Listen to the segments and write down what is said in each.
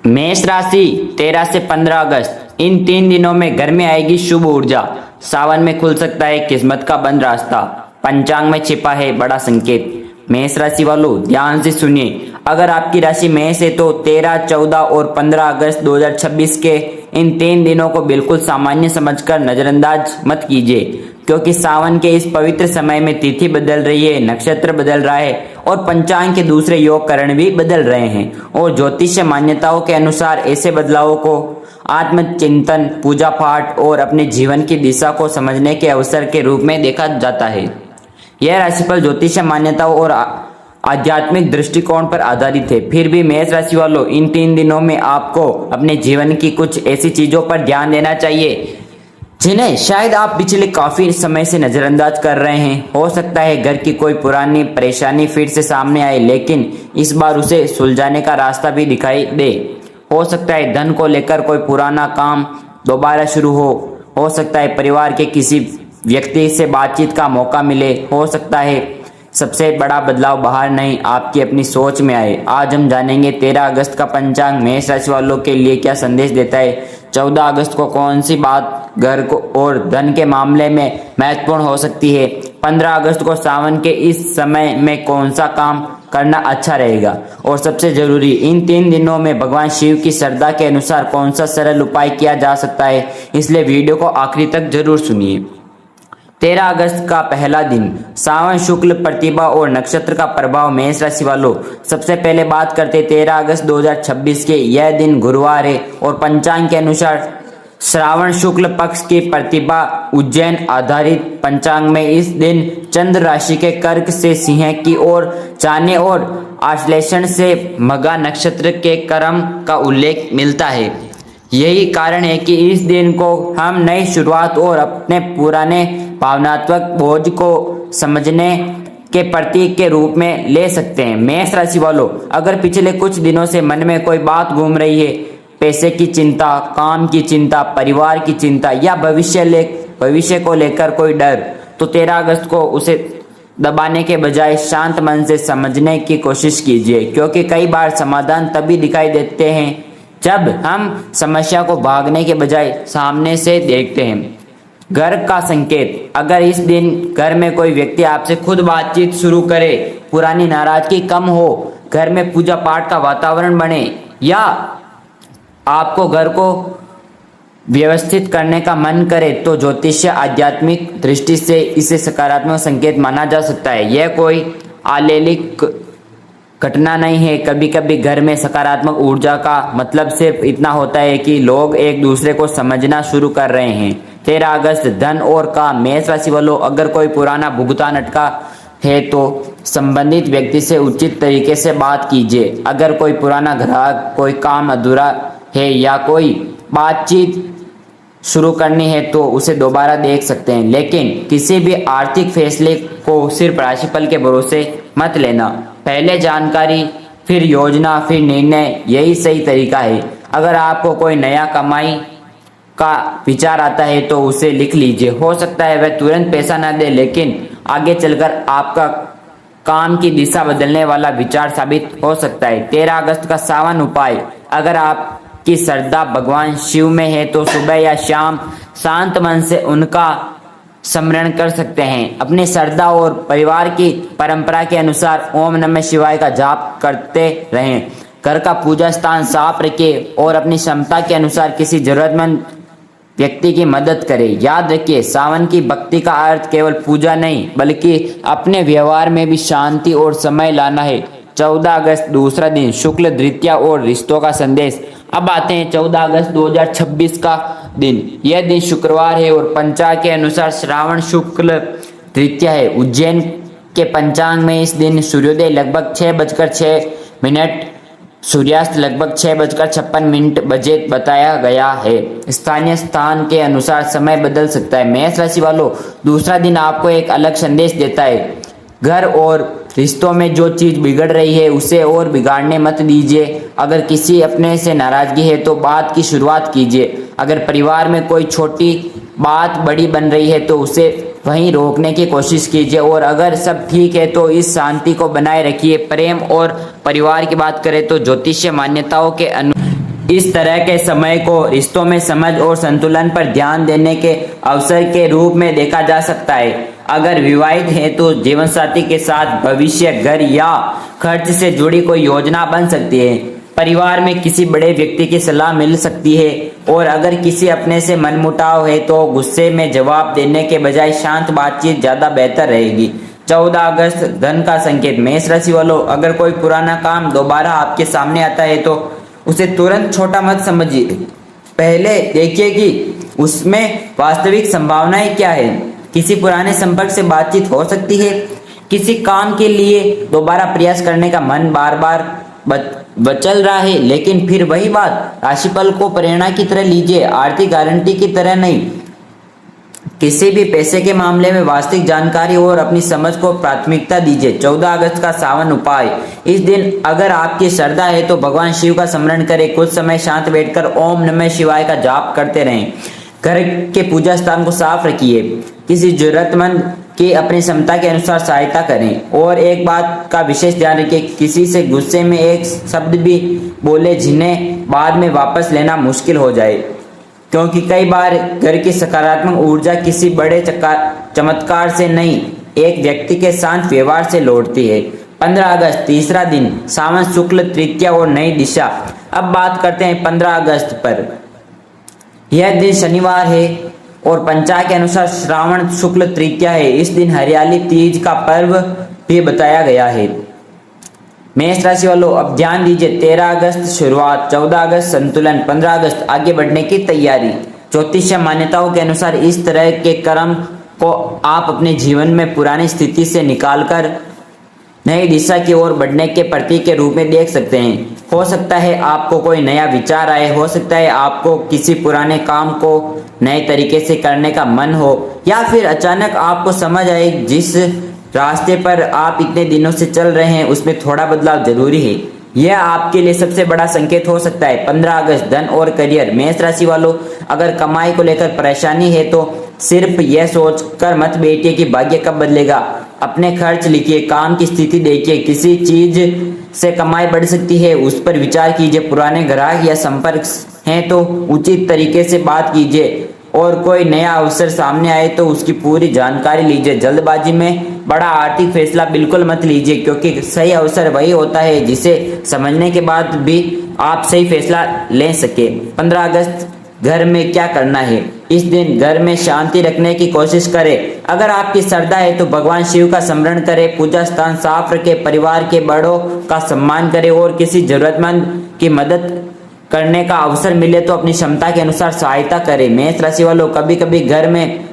मेष राशि 13 से 15 अगस्त इन 3 दिनों में घर में आएगी शुभ ऊर्जा। सावन में खुल सकता है किस्मत का बंद रास्ता। पंचांग में छिपा है बड़ा संकेत। मेष राशि वालों ध्यान से सुनिए। अगर आपकी राशि मेष है तो 13, 14 और 15 अगस्त 2026 के इन 3 दिनों को बिल्कुल सामान्य समझकर नजरअंदाज मत कीजिए, क्योंकि सावन के इस पवित्र समय में तिथि बदल रही है, नक्षत्र बदल रहा है और पंचांग के दूसरे योग करण भी बदल रहे हैं। और ज्योतिष मान्यताओं के अनुसार ऐसे बदलावों को आत्मचिंतन, पूजा पाठ और अपने जीवन की दिशा को समझने के अवसर के रूप में देखा जाता है। यह राशिफल ज्योतिष मान्यताओं और आध्यात्मिक दृष्टिकोण पर आधारित है। फिर भी मेष राशि वालों इन 3 दिनों में आपको अपने जीवन की कुछ ऐसी चीजों पर ध्यान देना चाहिए जिन्हें शायद आप पिछले काफी समय से नजरअंदाज कर रहे हैं। हो सकता है घर की कोई पुरानी परेशानी फिर से सामने आए, लेकिन इस बार उसे सुलझाने का रास्ता भी दिखाई दे। हो सकता है धन को लेकर कोई पुराना काम दोबारा शुरू हो सकता है परिवार के किसी व्यक्ति से बातचीत का मौका मिले। हो सकता है सबसे बड़ा बदलाव बाहर नहीं, आपकी अपनी सोच में आए। आज हम जानेंगे 13 अगस्त का पंचांग मेष राशि वालों के लिए क्या संदेश देता है। 14 अगस्त को कौन सी बात घर को और धन के मामले में महत्वपूर्ण हो सकती है। 15 अगस्त को सावन के इस समय में कौन सा काम करना अच्छा रहेगा। और सबसे जरूरी, इन 3 दिनों में भगवान शिव की श्रद्धा के अनुसार कौन सा सरल उपाय किया जा सकता है। इसलिए वीडियो को आखिरी तक जरूर सुनिए। 13 अगस्त का पहला दिन, सावन शुक्ल प्रतिभा और नक्षत्र का प्रभाव मेष राशि वालों। सबसे पहले बात करते 13 अगस्त 2026 के। यह दिन गुरुवार है और पंचांग के अनुसार श्रावण शुक्ल पक्ष की प्रतिभा उज्जैन आधारित पंचांग में इस दिन चंद्र राशि के कर्क से सिंह की ओर जाने और आश्लेषण से मघा नक्षत्र के क्रम का उल्लेख मिलता है। यही कारण है कि इस दिन को हम नई शुरुआत और अपने पुराने भावनात्मक बोझ को समझने के प्रतीक के रूप में ले सकते हैं। मेष राशि वालों, अगर पिछले कुछ दिनों से मन में कोई बात घूम रही है, पैसे की चिंता, काम की चिंता, परिवार की चिंता या भविष्य को लेकर कोई डर, तो 13 अगस्त को उसे दबाने के बजाय शांत मन से समझने की कोशिश कीजिए, क्योंकि कई बार समाधान तभी दिखाई देते हैं जब हम समस्या को भागने के बजाय सामने से देखते हैं। घर का संकेत, अगर इस दिन घर में कोई व्यक्ति आपसे खुद बातचीत शुरू करे, पुरानी नाराजगी कम हो, घर में पूजा पाठ का वातावरण बने या आपको घर को व्यवस्थित करने का मन करे, तो ज्योतिषीय आध्यात्मिक दृष्टि से इसे सकारात्मक संकेत माना जा सकता है। यह कोई अलौकिक घटना नहीं है। कभी कभी घर में सकारात्मक ऊर्जा का मतलब सिर्फ इतना होता है कि लोग एक दूसरे को समझना शुरू कर रहे हैं। 13 अगस्त धन और काम, मेष राशि वालों, अगर कोई पुराना भुगतान अटका है तो संबंधित व्यक्ति से उचित तरीके से बात कीजिए। अगर कोई पुराना ग्राहक, कोई काम अधूरा है या कोई बातचीत शुरू करनी है तो उसे दोबारा देख सकते हैं। लेकिन किसी भी आर्थिक फैसले को सिर्फ राशिफल के भरोसे मत लेना। पहले जानकारी, फिर योजना, फिर निर्णय, यही सही तरीका है। अगर आपको कोई नया कमाई का विचार आता है तो उसे लिख लीजिए। हो सकता है वह तुरंत पैसा न दे, लेकिन आगे चलकर आपका काम की दिशा बदलने वाला विचार साबित हो सकता है। 13 अगस्त का सावन उपाय, अगर आपकी श्रद्धा भगवान शिव में है तो सुबह या शाम शांत मन से उनका स्मरण कर सकते हैं। अपनी श्रद्धा और परिवार की परंपरा के अनुसार ओम नमः शिवाय का जाप करते रहें। घर का पूजा स्थान साफ रखें और अपनी क्षमता के अनुसार किसी जरूरतमंद व्यक्ति की मदद करें। याद रखिए, सावन की भक्ति का अर्थ केवल पूजा नहीं बल्कि अपने व्यवहार में भी शांति और समय लाना है। 14 अगस्त दूसरा दिन, शुक्ल द्वितीया और रिश्तों का संदेश। अब आते हैं 14 अगस्त 2026 का दिन। यह दिन शुक्रवार है और पंचांग के अनुसार श्रावण शुक्ल द्वितीया है। उज्जैन के पंचांग में इस दिन सूर्योदय लगभग 6:06, सूर्यास्त लगभग 6:56 बजे बताया गया है। स्थानीय स्थान के अनुसार समय बदल सकता है। मेष राशि वालों, दूसरा दिन आपको एक अलग संदेश देता है। घर और रिश्तों में जो चीज बिगड़ रही है उसे और बिगाड़ने मत दीजिए। अगर किसी अपने से नाराजगी है तो बात की शुरुआत कीजिए। अगर परिवार में कोई छोटी बात बड़ी बन रही है तो उसे वहीं रोकने की कोशिश कीजिए। और अगर सब ठीक है तो इस शांति को बनाए रखिए। प्रेम और परिवार की बात करें तो ज्योतिषीय मान्यताओं के इस तरह के समय को रिश्तों में समझ और संतुलन पर ध्यान देने के अवसर के रूप में देखा जा सकता है। अगर विवाहित है तो जीवन साथी के साथ भविष्य, घर या खर्च से जुड़ी कोई योजना बन सकती है। परिवार में किसी बड़े व्यक्ति की सलाह मिल सकती है और अगर किसी अपने से मनमुटाव है तो गुस्से में जवाब देने के बजाय शांत बातचीत ज्यादा बेहतर रहेगी। 14 अगस्त धन का संकेत। मेष राशि वालों, अगर कोई पुराना काम दोबारा आपके सामने आता है तो उसे तुरंत छोटा मत समझिए। पहले देखिए कि उसमें वास्तविक संभावनाएं क्या है। किसी पुराने संपर्क से बातचीत हो सकती है। किसी काम के लिए दोबारा प्रयास करने का मन बार बार बचल रहा है, लेकिन फिर वही बात, राशिफल को प्रेरणा की तरह लीजिए, आर्थिक गारंटी की तरह नहीं। किसी भी पैसे के मामले में वास्तविक जानकारी और अपनी समझ को प्राथमिकता दीजिए। 14 अगस्त का सावन उपाय। इस दिन अगर आपकी श्रद्धा है तो भगवान शिव का स्मरण करें। कुछ समय शांत बैठकर ओम नमः शिवाय का जाप करते रहें। घर के पूजा स्थान को साफ रखिए। किसी जरूरतमंद की अपनी क्षमता के अनुसार सहायता करें। और एक बात का विशेष ध्यान रखें, किसी से गुस्से में एक शब्द भी बोले जिन्हें बाद में वापस लेना मुश्किल हो जाए, क्योंकि कई बार घर की सकारात्मक ऊर्जा किसी बड़े चमत्कार से नहीं, एक व्यक्ति के शांत व्यवहार से लौटती है। 15 अगस्त तीसरा दिन, सावन शुक्ल तृतीया और नई दिशा। अब बात करते हैं 15 अगस्त पर। यह दिन शनिवार है और पंचांग के अनुसार श्रावण शुक्ल तृतीया है। इस दिन हरियाली तीज का पर्व भी बताया गया है। मेष राशि वालों, अब ध्यान दीजिए। 13 अगस्त शुरुआत, 14 अगस्त संतुलन, 15 अगस्त आगे बढ़ने की तैयारी। ज्योतिषीय मान्यताओं के अनुसार इस तरह के कर्म को आप अपने जीवन में पुरानी स्थिति से निकालकर नई दिशा की ओर बढ़ने के प्रतीक के रूप में देख सकते हैं। हो सकता है आपको कोई नया विचार आए, हो सकता है आपको किसी पुराने काम को नए तरीके से करने का मन हो, या फिर अचानक आपको समझ आए जिस रास्ते पर आप इतने दिनों से चल रहे हैं उसमें थोड़ा बदलाव जरूरी है। यह आपके लिए सबसे बड़ा संकेत हो सकता है। 15 अगस्त धन और करियर। मेष राशि वालों, अगर कमाई को लेकर परेशानी है तो सिर्फ यह सोचकर मत बैठिए कि भाग्य कब बदलेगा। अपने खर्च लिखिए, काम की स्थिति देखिए, किसी चीज से कमाई बढ़ सकती है उस पर विचार कीजिए। पुराने ग्राहक या संपर्क हैं तो उचित तरीके से बात कीजिए और कोई नया अवसर सामने आए तो उसकी पूरी जानकारी लीजिए। जल्दबाजी में बड़ा आर्थिक फैसला बिल्कुल मत लीजिए, क्योंकि सही अवसर वही होता है जिसे समझने के बाद भी आप सही फैसला ले सके। 15 अगस्त घर में क्या करना है। इस दिन घर में शांति रखने की कोशिश करें। अगर आपकी श्रद्धा है तो भगवान शिव का स्मरण करें, पूजा स्थान साफ रखें, परिवार के बड़ों का सम्मान करें और किसी जरूरतमंद की मदद करने का अवसर मिले तो अपनी क्षमता के अनुसार सहायता करें। मेष राशि वालों, कभी कभी घर में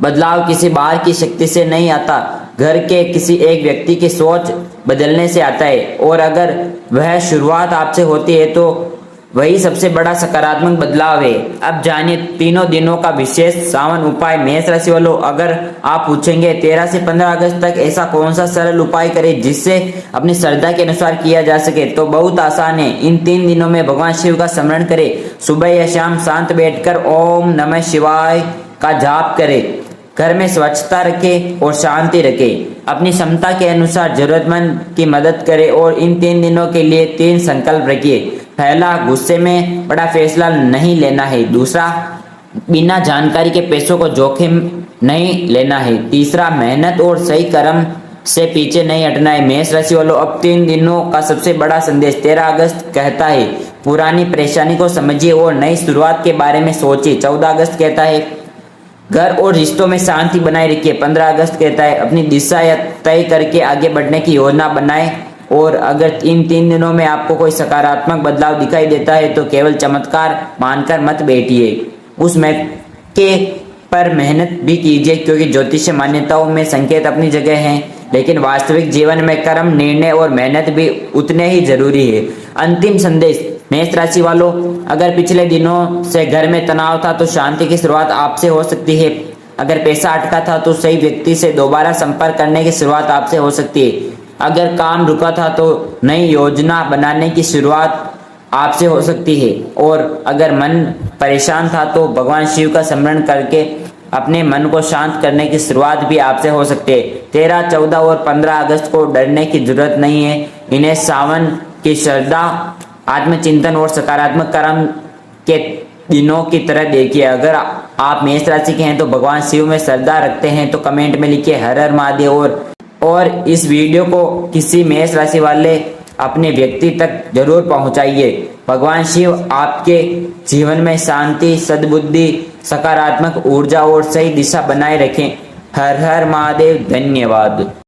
बदलाव किसी बाहर की शक्ति से नहीं आता, घर के किसी एक व्यक्ति की सोच बदलने से आता है, और अगर वह शुरुआत आपसे होती है तो वही सबसे बड़ा सकारात्मक बदलाव है। अब जानिए तीनों दिनों का विशेष सावन उपाय। मेष राशि वालों, अगर आप पूछेंगे 13 से 15 अगस्त तक ऐसा कौन सा सरल उपाय करें जिससे अपनी श्रद्धा के अनुसार किया जा सके, तो बहुत आसान है। इन 3 दिनों में भगवान शिव का स्मरण करें। सुबह या शाम शांत बैठकर ओम नमः शिवाय का जाप करें। घर में स्वच्छता रखें और शांति रखें। अपनी क्षमता के अनुसार जरूरतमंद की मदद करें और इन 3 दिनों के लिए 3 संकल्प रखिए। पहला, गुस्से में बड़ा फैसला नहीं लेना है। दूसरा, बिना जानकारी के पैसों को जोखिम नहीं लेना है। तीसरा, मेहनत और सही कर्म से पीछे नहीं हटना है। मेष राशि वालों, अब 3 दिनों का सबसे बड़ा संदेश। 13 अगस्त कहता है पुरानी परेशानी को समझिए और नई शुरुआत के बारे में सोचिए। 14 अगस्त कहता है घर और रिश्तों में शांति बनाए रखिए। 15 अगस्त कहता है अपनी दिशा या तय करके आगे बढ़ने की योजना बनाएं। और अगर इन 3 दिनों में आपको कोई सकारात्मक बदलाव दिखाई देता है तो केवल चमत्कार मानकर मत बैठिए, उस मौके पर मेहनत भी कीजिए, क्योंकि ज्योतिष मान्यताओं में संकेत अपनी जगह हैं, लेकिन वास्तविक जीवन में कर्म, निर्णय और मेहनत भी उतने ही जरूरी है। अंतिम संदेश। मेष राशि वालों, अगर पिछले दिनों से घर में तनाव था तो शांति की शुरुआत आपसे हो सकती है। अगर पैसा अटका था तो सही व्यक्ति से दोबारा संपर्क करने की शुरुआत आपसे हो सकती है। अगर काम रुका था तो नई योजना बनाने की शुरुआत आपसे हो सकती है। और अगर मन परेशान था तो भगवान शिव का स्मरण करके अपने मन को शांत करने की शुरुआत भी आपसे हो सकती है। 13, 14 और 15 अगस्त को डरने की जरूरत नहीं है। इन्हें सावन की श्रद्धा आत्मचिंतन और सकारात्मक कर्म के दिनों की तरह देखिए। अगर आप मेष राशि के हैं तो भगवान शिव में श्रद्धा रखते हैं तो कमेंट में लिखिए हर हर महादेव। और इस वीडियो को किसी मेष राशि वाले अपने व्यक्ति तक जरूर पहुंचाइए। भगवान शिव आपके जीवन में शांति, सद्बुद्धि, सकारात्मक ऊर्जा और सही दिशा बनाए रखें। हर हर महादेव। धन्यवाद।